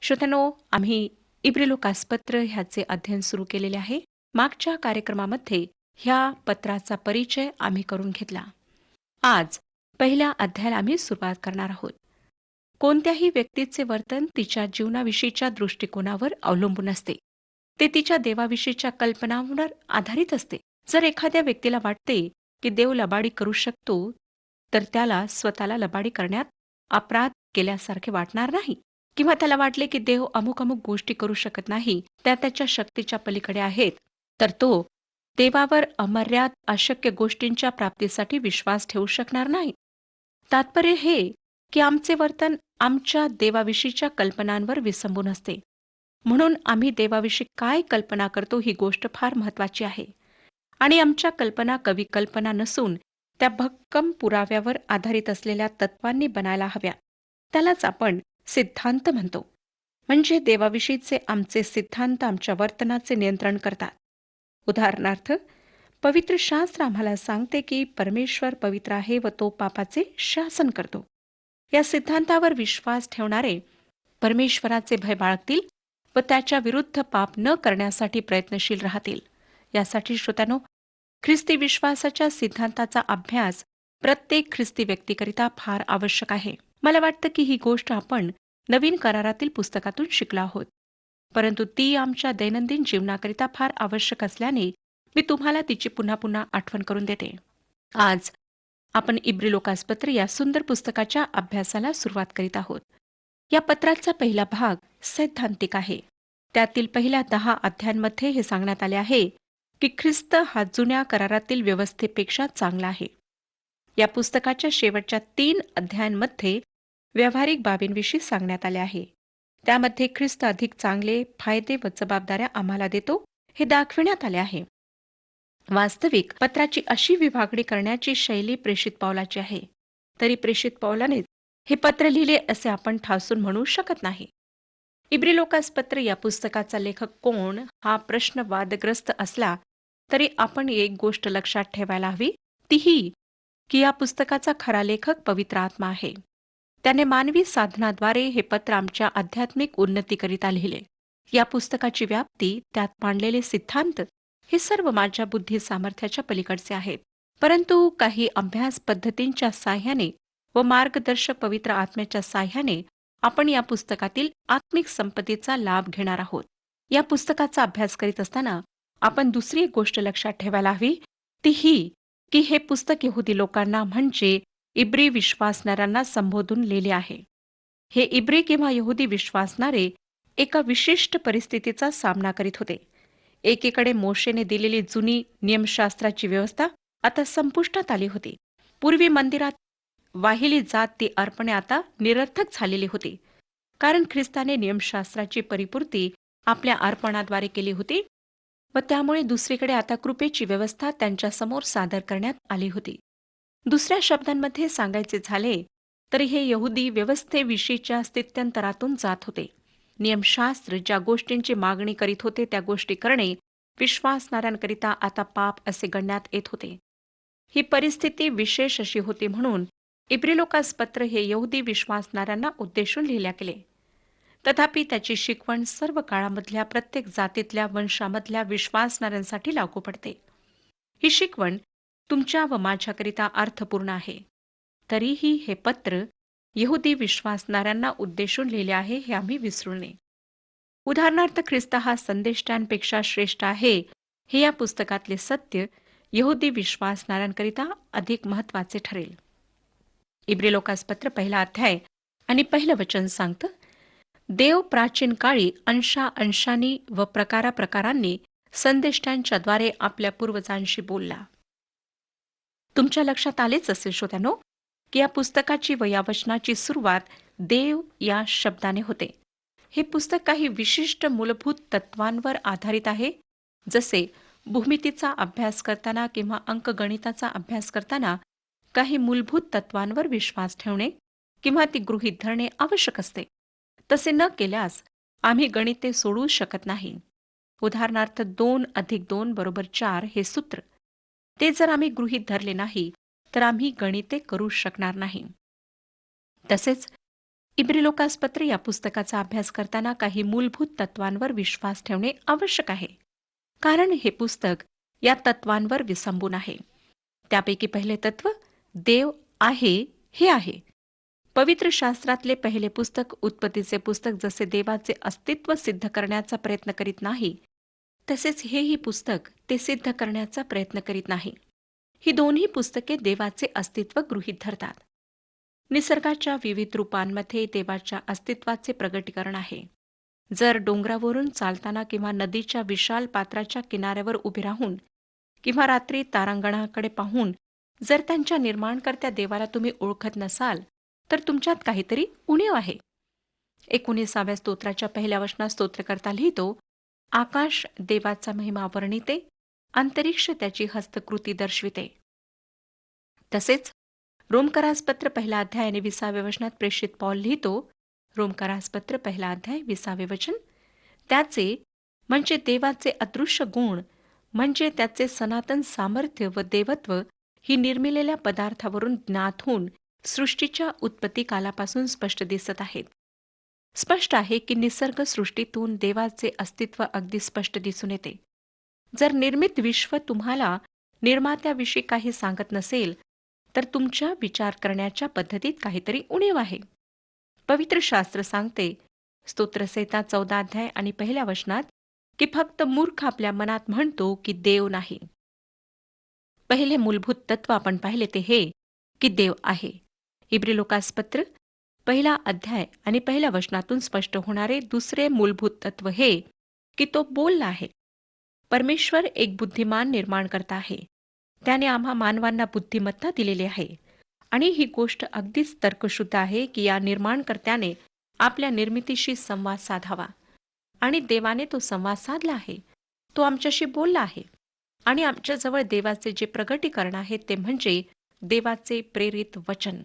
श्रोत्यानो, आम्ही इब्री लोकासपत्र ह्याचे अध्ययन सुरू केलेले आहे. मागच्या कार्यक्रमामध्ये ह्या पत्राचा परिचय आम्ही करून घेतला. आज पहिल्या अध्यायाला आम्ही सुरुवात करणार आहोत. कोणत्याही व्यक्तीचे वर्तन तिच्या जीवनाविषयीच्या दृष्टिकोनावर अवलंबून असते. ते तिच्या देवाविषयीच्या कल्पनांवर आधारित असते. जर एखाद्या व्यक्तीला वाटते की देव लबाडी करू शकतो, तर त्याला स्वतःला लबाडी करण्यात अपराध केल्यासारखे वाटणार नाही. किंवा त्याला वाटले की देव अमुक अमुक गोष्टी करू शकत नाही, त्या त्याच्या शक्तीच्या पलीकडे आहेत, तर तो देवावर अमर्याद अशक्य गोष्टींच्या प्राप्तीसाठी विश्वास ठेवू शकणार नाही. तात्पर्य हे की आमचे वर्तन आमच्या देवाविषयीच्या कल्पनांवर विसंबून असते. म्हणून आम्ही देवाविषयी काय कल्पना करतो ही गोष्ट फार महत्वाची आहे. आणि आमच्या कल्पना कविकल्पना नसून त्या भक्कम पुराव्यावर आधारित असलेल्या तत्वांनी बनायला हव्या. त्यालाच आपण सिद्धांत म्हणतो. म्हणजे देवाविषयीचे आमचे सिद्धांत आमच्या वर्तनाचे नियंत्रण करतात. उदाहरणार्थ, पवित्र शास्त्र आम्हाला सांगते की परमेश्वर पवित्र आहे व तो पापाचे शासन करतो. या सिद्धांतावर विश्वास ठेवणारे परमेश्वराचे भय बाळगतील व त्याच्या विरुद्ध पाप न करण्यासाठी प्रयत्नशील राहतील. यासाठी श्रोत्यानो, ख्रिस्ती विश्वासाच्या सिद्धांताचा अभ्यास प्रत्येक ख्रिस्ती व्यक्तीकरिता फार आवश्यक आहे. मला वाटतं की ही गोष्ट आपण नवीन करारातील पुस्तकातून शिकलो आहोत, परंतु ती आमच्या दैनंदिन जीवनाकरिता फार आवश्यक असल्याने मी तुम्हाला तिची पुन्हा पुन्हा आठवण करून देते. आज आपण इब्री लोकासपत्र या सुंदर पुस्तकाच्या अभ्यासाला सुरुवात करीत आहोत. या पत्राचा पहिला भाग सैद्धांतिक आहे. त्यातील पहिल्या 10 अध्यायांमध्ये हे सांगण्यात आले आहे की ख्रिस्त हा जुन्या करारातील व्यवस्थेपेक्षा चांगला आहे. या पुस्तकाच्या शेवटच्या 3 अध्यायांमध्ये व्यावहारिक बाबींविषयी सांगण्यात आले आहे. त्यामध्ये ख्रिस्त अधिक चांगले फायदे व जबाबदाऱ्या आम्हाला देतो हे दाखविण्यात आले आहे. वास्तविक पत्राची अशी विभागणी करण्याची शैली प्रेषित पौलाची आहे. तरी प्रेषित पौलानेच हे पत्र लिहिले असे आपण ठासून म्हणू शकत नाही. इब्री लोकासपत्र या पुस्तकाचा लेखक कोण हा प्रश्न वादग्रस्त असला तरी आपण एक गोष्ट लक्षात ठेवायला हवी, ती ही की या पुस्तकाचा खरा लेखक पवित्र आत्मा आहे. त्याने मानवी साधनाद्वारे हे पत्र आमच्या आध्यात्मिक उन्नतीकरिता लिहिले. या पुस्तकाची व्याप्ती, त्यात मांडलेले सिद्धांत हे सर्व माझ्या बुद्धी सामर्थ्याच्या पलीकडचे आहेत. परंतु काही अभ्यास पद्धतींच्या साह्याने व मार्गदर्शक पवित्र आत्म्याच्या साह्याने आपण या पुस्तकातील आत्मिक संपत्तीचा लाभ घेणार आहोत. या पुस्तकाचा अभ्यास करीत असताना आपण दुसरी एक गोष्ट लक्षात ठेवायला हवी, ती ही की हे पुस्तक यहुदी लोकांना म्हणजे इब्री विश्वासणाऱ्यांना संबोधून लिहिले आहे. हे इब्री किंवा यहुदी विश्वासणारे एका विशिष्ट परिस्थितीचा सामना करीत होते. एकीकडे मोशेने दिलेली जुनी नियमशास्त्राची व्यवस्था आता संपुष्टात आली होती. पूर्वी मंदिरात वाहिली जात ती अर्पणे आता निरर्थक झालेली होती, कारण ख्रिस्ताने नियमशास्त्राची परिपूर्ती आपल्या अर्पणाद्वारे केली होती व त्यामुळे दुसरीकडे आता कृपेची व्यवस्था त्यांच्यासमोर सादर करण्यात आली होती. दुसऱ्या शब्दांमध्ये सांगायचे झाले तर हे यहुदी व्यवस्थेविषयीच्या स्थित्यंतरातून जात होते. नियमशास्त्र ज्या गोष्टींची मागणी करीत होते त्या गोष्टी करणे विश्वासणाऱ्यांकरिता आता पाप असे गणण्यात येत होते. ही परिस्थिती विशेष अशी होती म्हणून इब्री लोकासपत्र हे यहुदी विश्वासणाऱ्यांना उद्देशून लिहिले गेले. तथापि त्याची शिकवण सर्व काळामधल्या प्रत्येक जातीतल्या वंशामधल्या विश्वासणाऱ्यांसाठी लागू पडते. ही शिकवण तुमच्या व माझ्याकरिता अर्थपूर्ण आहे. तरीही हे पत्र यहुदी विश्वासणाऱ्यांना उद्देशून लिहिले आहे हे आम्ही विसरू नये. उदाहरणार्थ, ख्रिस्त हा संदेष्टांपेक्षा श्रेष्ठ आहे हे या पुस्तकातले सत्य यहुदी विश्वासणाऱ्यांकरिता अधिक महत्वाचे ठरेल. इब्री लोकासपत्र पहिला अध्याय आणि पहिलं वचन सांगतं, देव प्राचीन काळी अंशांनी व प्रकारांनी संदेष्टांच्याद्वारे आपल्या पूर्वजांशी बोलला. तुमच्या लक्षात आलेच असेल श्रोत्यानो की या पुस्तकाची व या वचनाची सुरुवात देव या शब्दाने होते. हे पुस्तक काही विशिष्ट मूलभूत तत्वांवर आधारित आहे, जसे भूमितीचा अभ्यास करताना किंवा अंकगणिताचा अभ्यास करताना काही मूलभूत तत्वांवर विश्वास ठेवणे किंवा ती गृहीत धरणे आवश्यक असते. तसे न केल्यास आम्ही गणिते सोडवू शकत नाही. उदाहरणार्थ, 2+2=4 हे सूत्र, ते जर आम्ही गृहीत धरले नाही तर आम्ही गणिते करू शकणार नाही. तसेच इब्रिलोकासपत्र या पुस्तकाचा अभ्यास करताना काही मूलभूत तत्वांवर विश्वास ठेवणे आवश्यक आहे, कारण हे पुस्तक या तत्वांवर विसंबून आहे. त्यापैकी पहिले तत्व देव आहे हे आहे. पवित्र शास्त्रातले पहिले पुस्तक, उत्पत्तीचे पुस्तक, जसे देवाचे अस्तित्व सिद्ध करण्याचा प्रयत्न करीत नाही, तसेच हेही पुस्तक ते सिद्ध करण्याचा प्रयत्न करीत नाही. ही दोन्ही पुस्तके देवाचे अस्तित्व गृहीत धरतात. निसर्गाच्या विविध रूपांमध्ये देवाच्या अस्तित्वाचे प्रगटीकरण आहे. जर डोंगरावरून चालताना किंवा नदीच्या विशाल पात्राच्या किनाऱ्यावर उभे राहून किंवा रात्री तारांगणाकडे पाहून जर त्यांच्या निर्माणकर्त्या देवाला तुम्ही ओळखत नसाल, तर तुमच्यात काहीतरी उणीव आहे. 19व्या स्तोत्राच्या पहिल्या वचनात स्तोत्रकर्ता लिहितो, आकाश देवाचा महिमा वर्णिते, अंतरिक्ष त्याची हस्तकृती दर्शविते. तसेच रोमकरासपत्र पहिला अध्याय आणि 20व्या वचनात प्रेषित पौल लिहितो, रोमकरासपत्र पहिला अध्याय 20वे वचन, त्याचे म्हणजे देवाचे अदृश्य गुण, म्हणजे त्याचे सनातन सामर्थ्य व देवत्व ही निर्मिलेल्या पदार्थावरून ज्ञात होऊन सृष्टीच्या उत्पत्ती कालापासून स्पष्ट दिसत आहेत. स्पष्ट आहे की निसर्ग सृष्टीतून देवाचे अस्तित्व अगदी स्पष्ट दिसून येते. जर निर्मित विश्व तुम्हाला निर्मात्याविषयी काही सांगत नसेल, तर तुमच्या विचार करण्याच्या पद्धतीत काहीतरी उणीव आहे. पवित्र शास्त्र सांगते, स्तोत्रसंहिता 14 अध्याय आणि पहिल्या वचनात, की फक्त मूर्ख आपल्या मनात म्हणतो की देव नाही. पहिले मूलभूत तत्व आपण पाहिले ते हे की देव आहे. इब्रिलोकासपत्र पहिला अध्याय आणि पहिल्या वचनातून स्पष्ट होणारे दुसरे मूलभूत तत्व हे की तो बोलला आहे. परमेश्वर एक बुद्धिमान निर्माणकर्ता आहे. त्याने आम्हा मानवांना बुद्धिमत्ता दिलेली आहे आणि ही गोष्ट अगदीच तर्कशुद्ध आहे की या निर्माणकर्त्याने आपल्या निर्मितीशी संवाद साधावा, आणि देवाने तो संवाद साधला आहे. तो आमच्याशी बोलला आहे आणि आमच्याजवळ देवाचे जे प्रगटीकरण आहे ते म्हणजे देवाचे प्रेरित वचन.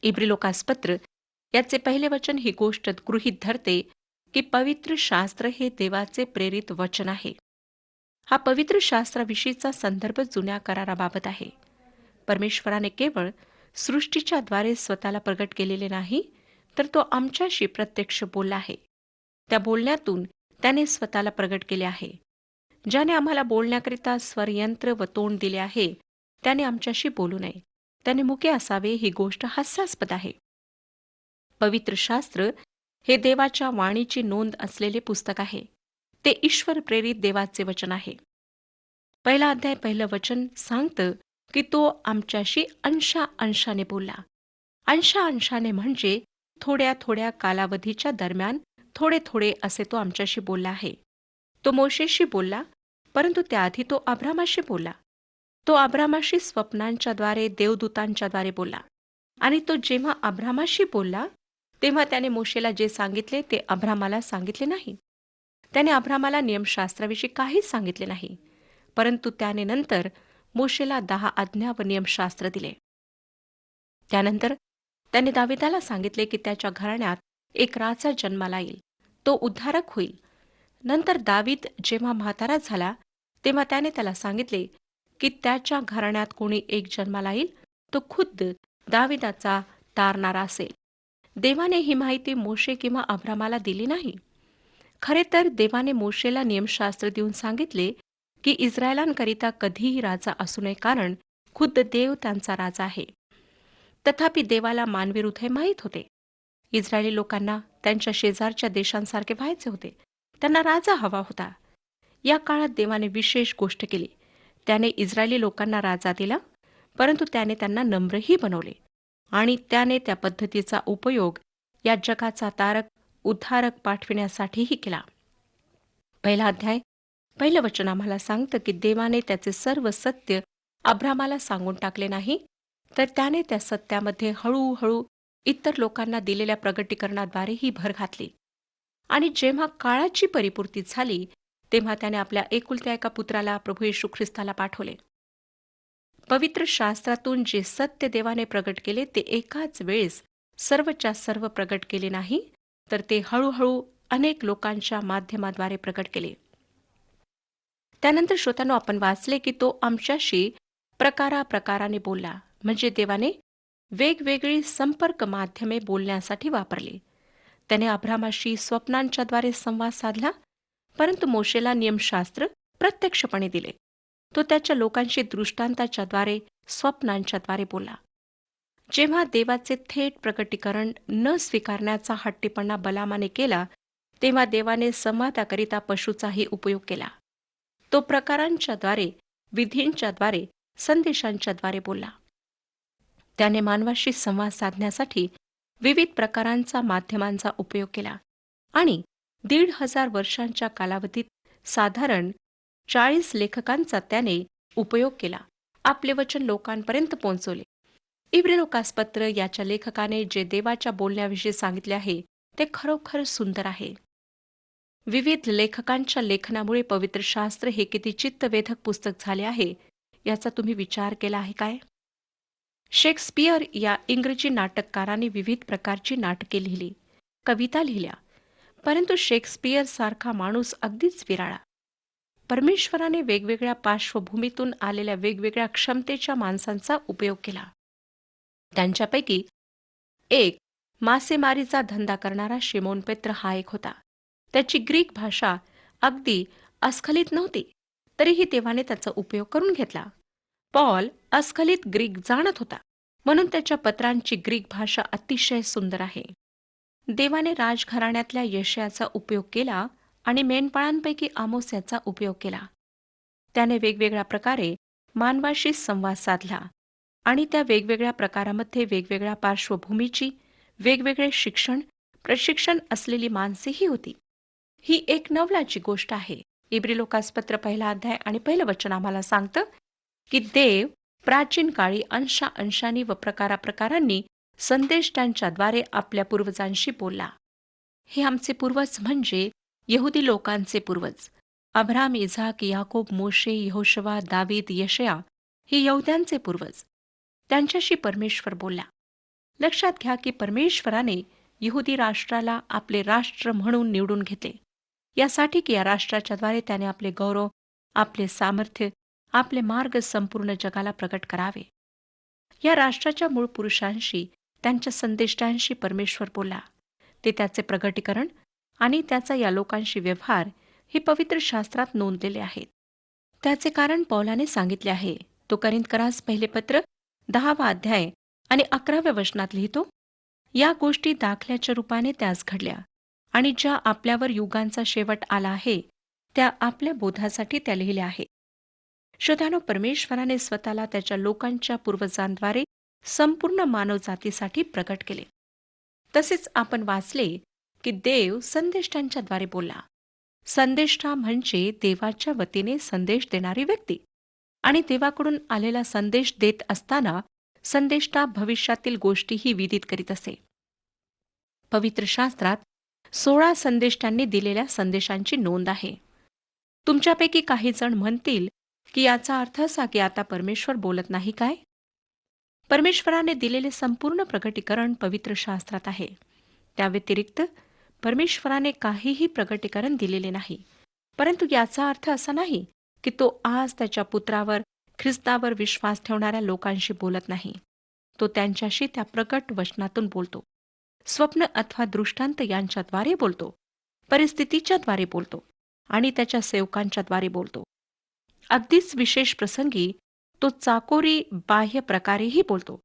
इब्रिलोकासपत्र याचे पहिले वचन ही गोष्ट गृहीत धरते की पवित्र शास्त्र हे देवाचे प्रेरित वचन आहे. हा पवित्र शास्त्राविषयीचा संदर्भ जुन्या कराराबाबत आहे. परमेश्वराने केवळ सृष्टीच्या द्वारे स्वतःला प्रगट केलेले नाही, तर तो आमच्याशी प्रत्यक्ष बोलला आहे. त्या बोलण्यातून त्याने स्वतःला प्रगट केले आहे. ज्याने आम्हाला बोलण्याकरिता स्वरयंत्र व तोंड दिले आहे, त्याने आमच्याशी बोलू नये. त्याने मुके असावे ही गोष्ट हास्यास्पद आहे. पवित्र शास्त्र हे देवाच्या वाणीची नोंद असलेले पुस्तक आहे. ते ईश्वर प्रेरित देवाचे वचन आहे. पहिला अध्याय पहिलं वचन सांगतं की तो आमच्याशी अंशाने बोलला. अंशाने म्हणजे थोड्या थोड्या कालावधीच्या दरम्यान थोडे थोडे असे तो आमच्याशी बोलला आहे. तो मोशेशी बोलला, परंतु त्याआधी तो अब्रामाशी बोलला. तो अब्रामाशी स्वप्नांच्याद्वारे, देवदूतांच्याद्वारे बोलला. आणि तो जेव्हा अब्रामाशी बोलला तेव्हा त्याने मोशेला जे सांगितले ते अब्रामाला सांगितले नाही. त्याने अब्रामाला नियमशास्त्राविषयी काहीच सांगितले नाही, परंतु त्याने नंतर मोशेला 10 आज्ञा व नियमशास्त्र दिले. त्यानंतर त्याने दाविदाला सांगितले की त्याच्या घराण्यात एक राजा जन्माला येईल, तो उद्धारक होईल. नंतर दावीद जेव्हा म्हातारा झाला तेव्हा त्याने त्याला सांगितले की त्याच्या घराण्यात कोणी एक जन्माला येईल, तो खुद्द दाविदाचा तारणारा असेल. देवाने ही माहिती मोशे किंवा अब्रामाला दिली नाही. खरे तर देवाने मोशेला नियमशास्त्र देऊन सांगितले की इस्रायलांकरिता कधीही राजा असू नये, कारण खुद्द देव त्यांचा राजा आहे. तथापि देवाला मानवी हृदय माहीत होते. इस्रायली लोकांना त्यांच्या शेजारच्या देशांसारखे व्हायचे होते. त्यांना राजा हवा होता. या काळात देवाने विशेष गोष्ट केली. त्याने इस्रायली लोकांना राजा दिला, परंतु त्याने त्यांना नम्रही बनवले आणि त्याने त्या पद्धतीचा उपयोग या जगाचा तारक, उद्धारक पाठविण्यासाठीही केला. पहिला अध्याय पहिलं वचन आम्हाला सांगतं की देवाने त्याचे सर्व सत्य अब्रामाला सांगून टाकले नाही, तर त्याने त्या सत्यामध्ये हळूहळू इतर लोकांना दिलेल्या प्रगटीकरणाद्वारे ही भर घातली. आणि जेव्हा काळाची परिपूर्ती झाली तेव्हा त्याने आपल्या एकुलत्या एका पुत्राला, प्रभू येशू ख्रिस्ताला पाठवले. पवित्र शास्त्रातून जे सत्य देवाने प्रगट केले ते एकाच वेळेस सर्वच्या सर्व प्रगट केले नाही, तर ते हळूहळू अनेक लोकांच्या माध्यमाद्वारे प्रगट केले. त्यानंतर श्रोत्यांनो, आपण वाचले की तो आमच्याशी प्रकाराप्रकाराने बोलला, म्हणजे देवाने वेगवेगळी संपर्क माध्यमे बोलण्यासाठी वापरली. त्याने अब्रामाशी स्वप्नांच्याद्वारे संवाद साधला, परंतु मोशेला नियमशास्त्र प्रत्यक्षपणे दिले. तो त्याच्या लोकांशी दृष्टांताच्याद्वारे, स्वप्नांच्याद्वारे बोलला. जेव्हा देवाचे थेट प्रकटीकरण न स्वीकारण्याचा हट्टीपणा बलामाने केला, तेव्हा देवाने संवादाकरिता पशुचाही उपयोग केला. तो प्रकारांच्याद्वारे, विधींच्याद्वारे, संदेशांच्याद्वारे बोलला. त्याने मानवाशी संवाद साधण्यासाठी विविध प्रकारांचा माध्यमांचा उपयोग केला आणि 1,500 वर्षांच्या कालावधीत साधारण 40 लेखकांचा त्याने उपयोग केला. आपले वचन लोकांपर्यंत पोहोचवले. इब्रिलोकासपत्र याच्या लेखकाने जे देवाच्या बोलण्याविषयी सांगितले आहे ते खरोखर सुंदर आहे. विविध लेखकांच्या लेखनामुळे पवित्र शास्त्र हे किती चित्तवेधक पुस्तक झाले आहे याचा तुम्ही विचार केला आहे काय? शेक्सपियर या इंग्रजी नाटककाराने विविध प्रकारची नाटके लिहिली, कविता लिहिल्या, परंतु शेक्सपियर सारखा माणूस अगदीच विराळा. परमेश्वराने वेगवेगळ्या पार्श्वभूमीतून आलेल्या वेगवेगळ्या क्षमतेच्या माणसांचा उपयोग केला. त्यांच्यापैकी एक मासेमारीचा धंदा करणारा शिमोन पेत्र हा एक होता. त्याची ग्रीक भाषा अगदी अस्खलित नव्हती, तरीही देवाने त्याचा उपयोग करून घेतला. पॉल अस्खलित ग्रीक जाणत होता, म्हणून त्याच्या पत्रांची ग्रीक भाषा अतिशय सुंदर आहे. देवाने राजघराण्यातल्या यशयाचा उपयोग केला आणि मेंढपाळांपैकी आमोस याचा उपयोग केला. त्याने वेगवेगळ्या प्रकारे मानवाशी संवाद साधला आणि त्या वेगवेगळ्या प्रकारामध्ये वेगवेगळ्या पार्श्वभूमीची, वेगवेगळे शिक्षण, प्रशिक्षण असलेली माणसेही होती. ही एक नवलाची गोष्ट आहे. इब्रिलोकासपत्र 1 अध्याय आणि 1 वचन आम्हाला सांगतं की देव प्राचीन काळी अंशांनी व प्रकारांनी संदेश त्यांच्याद्वारे आपल्या पूर्वजांशी बोलला. हे आमचे पूर्वज म्हणजे यहुदी लोकांचे पूर्वज. अब्राम, इसाक, याकोब, मोशे, यहोशवा, दावीद, यशया हे यहुद्यांचे पूर्वज. त्यांच्याशी परमेश्वर बोलला. लक्षात घ्या की परमेश्वराने यहुदी राष्ट्राला आपले राष्ट्र म्हणून निवडून घेतले, यासाठी की या राष्ट्राच्याद्वारे त्याने आपले गौरव, आपले सामर्थ्य, आपले मार्ग संपूर्ण जगाला प्रकट करावे. या राष्ट्राच्या मूळ पुरुषांशी, त्यांच्या संदेष्टांशी परमेश्वर बोलला. ते त्याचे प्रगटीकरण आणि त्याचा या लोकांशी व्यवहार हे पवित्र शास्त्रात नोंदलेले आहेत. त्याचे कारण पौलाने सांगितले आहे. तो करिंथकरास पहिले पत्र 10 अध्याय आणि 11 वचनात लिहितो, या गोष्टी दाखल्याच्या रूपाने त्यास घडल्या आणि ज्या आपल्यावर युगांचा शेवट आला आहे त्या आपल्या बोधासाठी त्या लिहिल्या आहेत. श्रोत्यानो, परमेश्वराने स्वतःला त्याच्या लोकांच्या पूर्वजांद्वारे संपूर्ण मानवजातीसाठी प्रकट केले. तसेच आपण वाचले की देव संदेष्टांच्याद्वारे बोलला. संदेष्टा म्हणजे देवाच्या वतीने संदेश देणारी व्यक्ती, आणि देवाकडून आलेला संदेश देत असताना संदेष्टा भविष्यातील गोष्टीही विदित करीत असे. पवित्र शास्त्रात 16 संदेष्टांनी दिलेल्या संदेशांची नोंद आहे. तुमच्यापैकी काही जण म्हणतील की याचा अर्थ असा की आता परमेश्वर बोलत नाही काय? परमेश्वराने दिलेले संपूर्ण प्रगटीकरण पवित्र शास्त्रात आहे. त्या व्यतिरिक्त परमेश्वराने काहीही प्रगटीकरण दिलेले नाही. परंतु याचा अर्थ असा नाही की तो आज त्याच्या पुत्रावर, ख्रिस्तावर विश्वास ठेवणाऱ्या लोकांशी बोलत नाही. तो त्यांच्याशी त्या प्रकट वचनातून बोलतो. स्वप्न अथवा दृष्टांत यांच्याद्वारे बोलतो, परिस्थितीच्याद्वारे बोलतो आणि त्याच्या सेवकांच्याद्वारे बोलतो. अगदीच विशेष प्रसंगी तो चाकोरी बाह्य प्रकारेही बोलतो.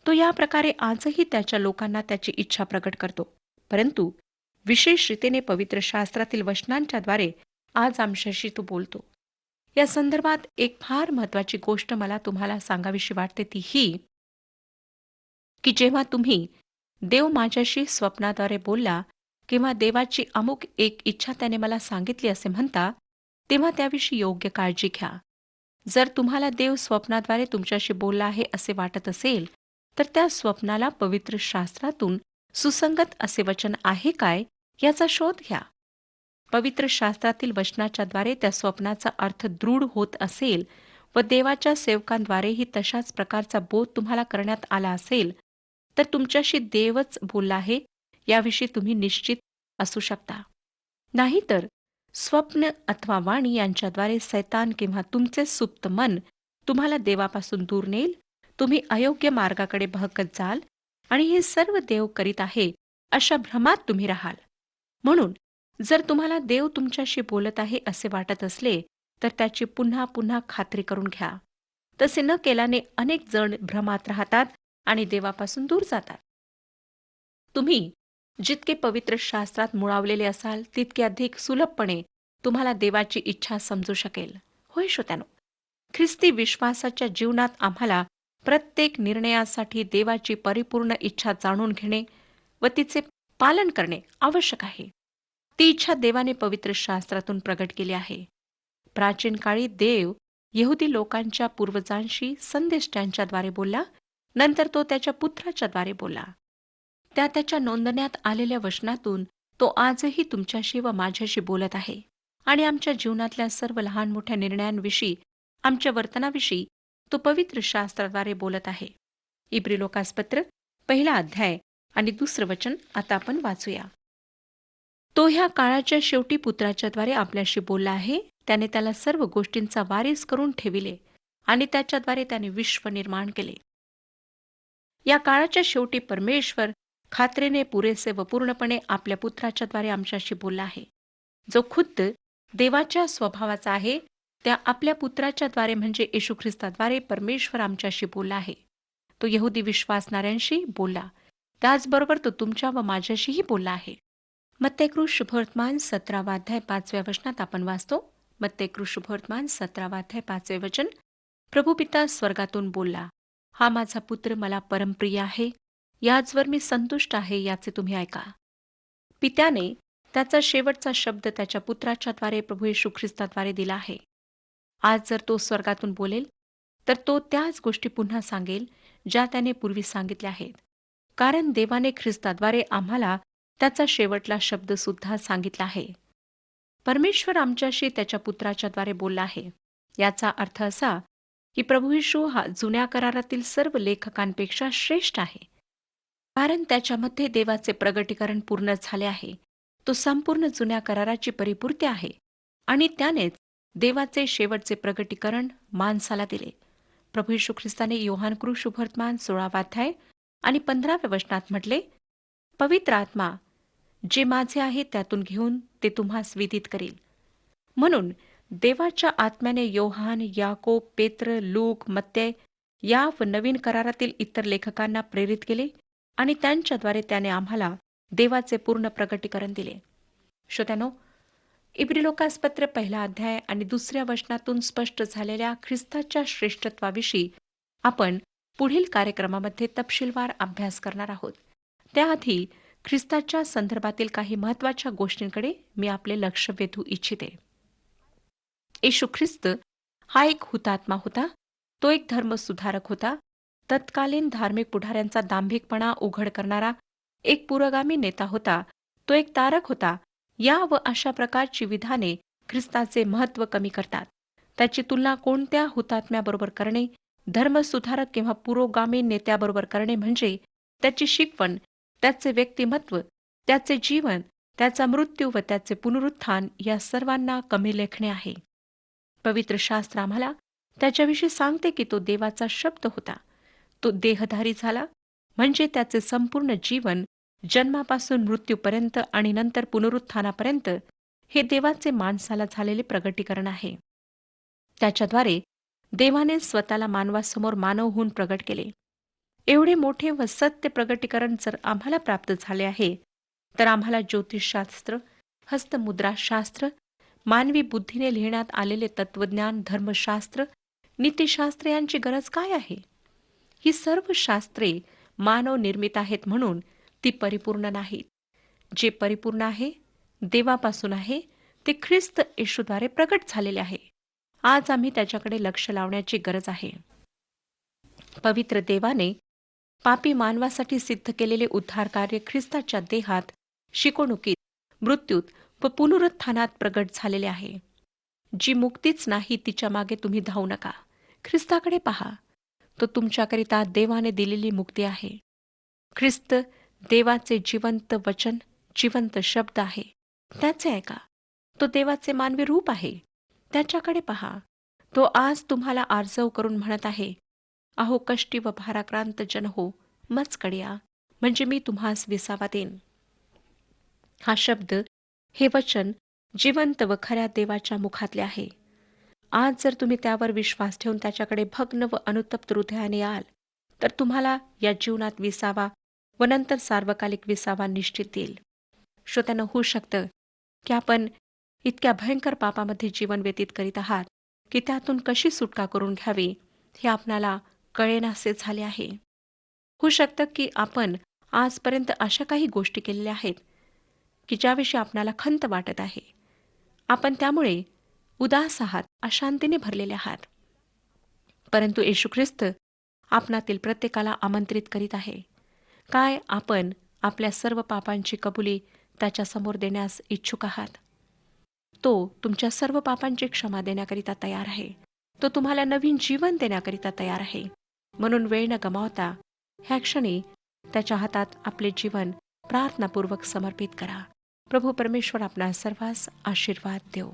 तो या प्रकारे आजही त्याच्या लोकांना त्याची इच्छा प्रकट करतो, परंतु विशेष रीतीने पवित्र शास्त्रातील वचनांच्याद्वारे आज आमच्याशी तो बोलतो. या संदर्भात एक फार महत्वाची गोष्ट मला तुम्हाला सांगावीशी वाटते, ती ही की जेव्हा तुम्ही देव माझ्याशी स्वप्नाद्वारे बोलला किंवा देवाची अमुक एक इच्छा त्याने मला सांगितली असे म्हणता, तेव्हा त्याविषयी योग्य काळजी घ्या. जर तुम्हाला देव स्वप्नाद्वारे तुमच्याशी बोलला आहे असे वाटत असेल, तर त्या स्वप्नाला पवित्र शास्त्रातून सुसंगत असे वचन आहे काय याचा शोध घ्या. पवित्र शास्त्रातील वचनाच्याद्वारे त्या स्वप्नाचा अर्थ दृढ होत असेल व देवाच्या सेवकांद्वारेही तशाच प्रकारचा बोध तुम्हाला करण्यात आला असेल, तर तुमच्याशी देवच बोलला आहे याविषयी तुम्ही निश्चित असू शकता. नाहीतर स्वप्न अथवा वाणी यांच्याद्वारे सैतान किंवा तुमचे सुप्त मन तुम्हाला देवापासून दूर नेईल, तुम्ही अयोग्य मार्गाकडे बहकत जाल आणि हे सर्व देव करीत आहे अशा भ्रमात तुम्ही राहाल. म्हणून जर तुम्हाला देव तुमच्याशी बोलत आहे असे वाटत असले तर त्याची पुन्हा पुन्हा खात्री करून घ्या. तसे न केल्याने अनेक जण भ्रमात राहतात आणि देवापासून दूर जातात. तुम्ही जितके पवित्र शास्त्रात मुळावलेले असाल तितके अधिक सुलभपणे तुम्हाला देवाची इच्छा समजू शकेल. होय श्रोत्यानो, ख्रिस्ती विश्वासाच्या जीवनात आम्हाला प्रत्येक निर्णयासाठी देवाची परिपूर्ण इच्छा जाणून घेणे व तिचे पालन करणे आवश्यक आहे. ती इच्छा देवाने पवित्र शास्त्रातून प्रगट केली आहे. प्राचीन काळी देव यहुदी लोकांच्या पूर्वजांशी संदेष्ट्यांच्याद्वारे बोलला. नंतर तो त्याच्या पुत्राच्या द्वारे बोलला. त्याच्या नोंदण्यात आलेल्या वचनातून तो आजही तुमच्याशी व माझ्याशी बोलत आहे आणि आमच्या जीवनातल्या सर्व लहान मोठ्या निर्णयांविषयी, आमच्या वर्तनाविषयी तो पवित्र शास्त्राद्वारे बोलत आहे. इब्री लोकासपत्र 1 अध्याय आणि 2 वचन आता आपण वाचूया. तो ह्या काळाच्या शेवटी पुत्राच्याद्वारे आपल्याशी बोलला आहे. त्याने त्याला सर्व गोष्टींचा वारीस करून ठेविले आणि त्याच्याद्वारे त्याने विश्व निर्माण केले. या काळाच्या शेवटी परमेश्वर खात्रीने, पुरेसे व पूर्णपणे आपल्या पुत्राच्याद्वारे आमच्याशी बोलला आहे. जो खुद्द देवाच्या स्वभावाचा आहे, त्या आपल्या पुत्राच्याद्वारे म्हणजे येशू ख्रिस्ताद्वारे परमेश्वर आमच्याशी बोलला आहे. तो यहुदी विश्वासणाऱ्यांशी बोलला, त्याचबरोबर तो तुमच्या व माझ्याशीही बोलला आहे. मत्तेकृ शुभवर्तमान 17 अध्याय 5 वचनात आपण वाचतो. मत्तेकृ शुभवर्तमान 17 अध्याय 5 वचन. प्रभू पिता स्वर्गातून बोलला, हा माझा पुत्र मला परमप्रिय आहे, याचवर मी संतुष्ट आहे, याचे तुम्ही ऐका. पित्याने त्याचा शेवटचा शब्द त्याच्या पुत्राच्याद्वारे प्रभू येशू ख्रिस्ताद्वारे दिला आहे. आज जर तो स्वर्गातून बोलेल तर तो त्याच गोष्टी पुन्हा सांगेल ज्या त्याने पूर्वी सांगितल्या आहेत, कारण देवाने ख्रिस्ताद्वारे आम्हाला त्याचा शेवटला शब्द सुद्धा सांगितला आहे. परमेश्वर आमच्याशी त्याच्या पुत्राच्याद्वारे बोलला आहे. याचा अर्थ असा की प्रभू येशू हा जुन्या करारातील सर्व लेखकांपेक्षा श्रेष्ठ आहे, कारण त्याच्यामध्ये देवाचे प्रगटीकरण पूर्ण झाले आहे. तो संपूर्ण जुन्या कराराची परिपूर्ती आहे आणि त्यानेच देवाचे शेवटचे प्रगटीकरण माणसाला दिले. प्रभू येशू ख्रिस्ताने योहान शुभवर्तमान 16 अध्याय आणि 15 वचनात म्हटले, पवित्र आत्मा जे माझे आहे त्यातून घेऊन ते तुम्हास विदित करील. म्हणून देवाच्या आत्म्याने योहान, याकोब, पेत्र, लूक, मत्ते या व नवीन करारातील इतर लेखकांना प्रेरित केले आणि त्यांच्याद्वारे त्याने आम्हाला देवाचे पूर्ण प्रगटीकरण दिले. श्रोत्यानो, इब्री लोकासपत्र 1 अध्याय आणि 2 वचनातून स्पष्ट झालेल्या ख्रिस्ताच्या श्रेष्ठत्वाविषयी आपण पुढील कार्यक्रमामध्ये तपशीलवार अभ्यास करणार आहोत. त्याआधी ख्रिस्ताच्या संदर्भातील काही महत्त्वाच्या गोष्टींकडे मी आपले लक्ष वेधू इच्छिते. येशू ख्रिस्त हा एक हुतात्मा होता. तो एक धर्मसुधारक होता. तत्कालीन धार्मिक पुढाऱ्यांचा दांभिकपणा उघड करणारा एक पुरोगामी नेता होता. तो एक तारक होता. या व अशा प्रकारची विधाने ख्रिस्ताचे महत्त्व कमी करतात. त्याची तुलना कोणत्या हुतात्म्याबरोबर करणे, धर्मसुधारक किंवा पुरोगामी नेत्याबरोबर करणे म्हणजे त्याची शिकवण, त्याचे व्यक्तिमत्व, त्याचे जीवन, त्याचा मृत्यू व त्याचे पुनरुत्थान या सर्वांना कमी लेखणे आहे. पवित्र शास्त्र आम्हाला त्याच्याविषयी सांगते की तो देवाचा शब्द होता. तो देहधारी झाला म्हणजे त्याचे संपूर्ण जीवन जन्मापासून मृत्यूपर्यंत आणि नंतर पुनरुत्थानापर्यंत हे देवाचे माणसाला झालेले प्रगटीकरण आहे. त्याच्याद्वारे देवाने स्वतःला मानवासमोर मानव होऊन प्रगट केले. एवढे मोठे व सत्य प्रगटीकरण जर आम्हाला प्राप्त झाले आहे तर आम्हाला ज्योतिषशास्त्र, हस्तमुद्राशास्त्र, मानवी बुद्धीने लिहिण्यात आलेले तत्वज्ञान, धर्मशास्त्र, नीतिशास्त्र यांची गरज काय आहे? ही सर्व शास्त्रे मानव निर्मित आहेत म्हणून ती परिपूर्ण नाहीत. जे परिपूर्ण आहे, देवापासून आहे, ते ख्रिस्त येशूद्वारे प्रगट झालेले आहे. आज आम्ही त्याच्याकडे लक्ष लावण्याची गरज आहे. पवित्र देवाने पापी मानवासाठी सिद्ध केलेले उद्धार कार्य ख्रिस्ताच्या देहात, शिकवणुकीत, मृत्यूत व पुनरुत्थानात प्रगट झालेले आहे. जी मुक्तीच नाही तिच्या मागे तुम्ही धावू नका. ख्रिस्ताकडे पहा. तो तुमच्याकरिता देवाने दिलेली मुक्ती आहे. ख्रिस्त देवाचे जिवंत वचन, जिवंत शब्द आहे. त्याचे ऐका. तो देवाचे मानवी रूप आहे. त्याच्याकडे पहा. तो आज तुम्हाला आर्जव करून म्हणत आहे, अहो कष्टी व भाराक्रांत जन हो, मजकडे या, म्हणजे मी तुम्हास विसावा देईन. हा शब्द, हे वचन जिवंत व खऱ्या देवाच्या मुखातले आहे. आज जर तुम्ही त्यावर विश्वास ठेवून त्याच्याकडे भग्न व अनुतप्त हृदयाने याल, तर तुम्हाला या जीवनात विसावा व नंतर सार्वकालिक विसावा निश्चित येईल. श्रोत्यांनो, होऊ शकतं की आपण इतक्या भयंकर पापामध्ये जीवन व्यतीत करीत आहात की त्यातून कशी सुटका करून घ्यावी हे आपणाला कळेनासे झाले आहे. होऊ शकतं की आपण आजपर्यंत अशा काही गोष्टी केलेल्या आहेत की ज्याविषयी आपणाला खंत वाटत आहे. आपण त्यामुळे उदास आहात, अशांतीने भरलेले आहात. परंतु येशू ख्रिस्त आपणातील प्रत्येकाला आमंत्रित करीत आहे. काय आपण आपल्या सर्व पापांची कबुली त्याच्यासमोर देण्यास इच्छुक आहात? तो तुमच्या सर्व पापांची क्षमा देण्याकरिता तयार आहे. तो तुम्हाला नवीन जीवन देण्याकरिता तयार आहे. म्हणून वेळ न गमावता ह्या क्षणी त्याच्या हातात आपले जीवन प्रार्थनापूर्वक समर्पित करा. प्रभू परमेश्वर आपणा सर्वांस आशीर्वाद देवो.